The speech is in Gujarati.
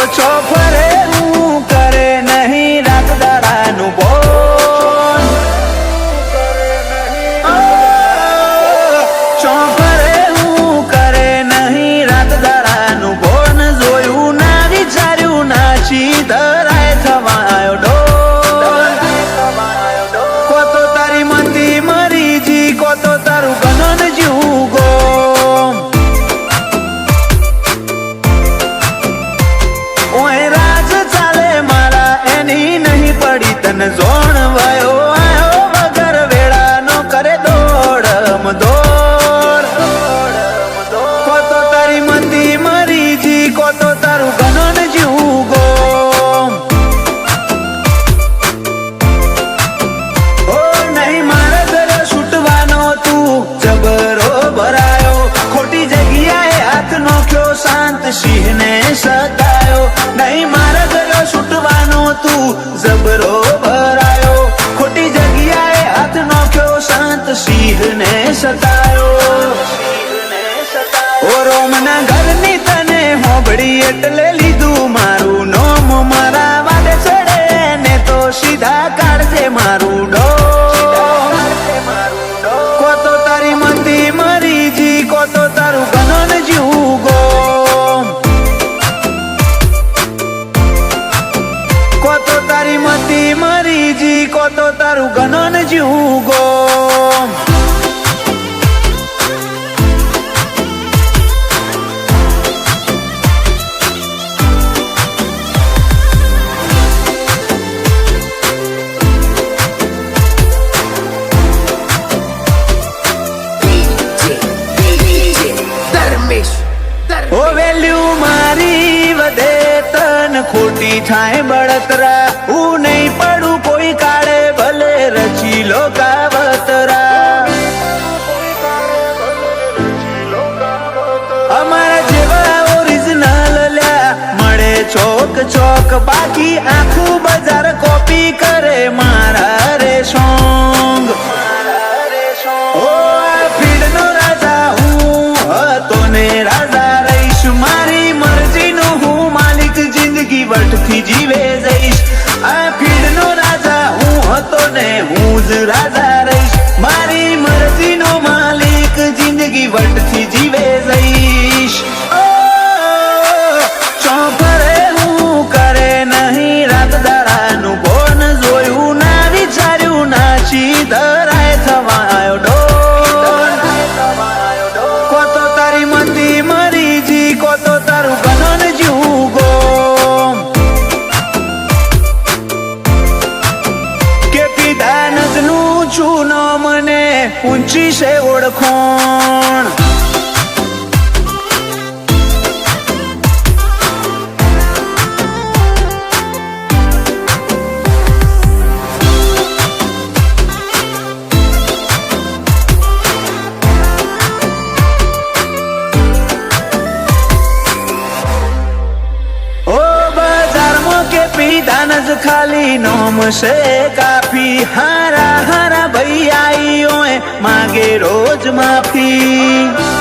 છો ફરે હું કરે નહીં રાત દાડાનું બોલ છો ફરે હું કરે નહીં રાત દાડાનું બોલ જોયું ના વિચાર્યું ના ધરાય થવાયો ડોલ કો તો તારી મતી મરી જી કો તો તારું ગનન જીવું ગોમ ઓય રાજ ચાલે મારા એની નહીં પડી તને જોણ વયો આયો વગર વેળાનો કરે દોડમ દોડ કો તો તારી મતી મરી જી કો તો તારું ગનન જીવું ગોમ ઓ નહીં મારા ઘરે છૂટવાનો તું જબરો ભરાયો ખોટી જગ્યાએ હાથ નોખ્યો શાંત સિંહને સતાયો નહીં મારા ઘરે છૂટવાનો તું જબરો ભરાયો ખોટી જગ્યાએ હાથ નોખ્યો શાંત સિંહને સતાયો ઓ રોમના ઘરની તને હોબળી એટલે લીધું મારું નોમ મારા વાડે ચડે ને તો સીધા કાઢજે મારું ડો કો તો તારી મતી મરી જી કો તો તારું ગનન જીવું ગોમ કો તો તારી મતી મરી જી કો તો તારું ગનન જીવું ગોમ ઓ વેલ્યુ મારી વધે તન ખોટી થાય બળતરા હું નહીં પડું કોઈ કાળે ભલે રચી લો કાવતરા અમારા જેવા ઓરિજિનલ લ્યા મળે ચોક ચોક બાકી આખું બજાર કોપી કરે મારા રે સોંગ ઓ આ ફીડનો રાજા હું હતો ને રાજા રહીશ મારી મરજીનો હું માલિક જિંદગી વટથી જીવે જઈશ આ ફીડનો રાજા હું હતો ને હું જ રાજા રહીશ મારી મરજીનો માલિક જિંદગી વટથી જીવે જઈશ ચોફરે હું કરે નહીં રાત દાડાનું બોન જોયું ના વિચાર્યું ના ધરાય થવાયો ડોલ કો તો તારી મતી મરી જી કો તો તારું ગનન જીવું ગોમ કે પીધા નજનું છું ન મને ઊંચી છે ઓળખોણ दानज खाली नोम से काफी हारा हारा भैया मांगे रोज माफी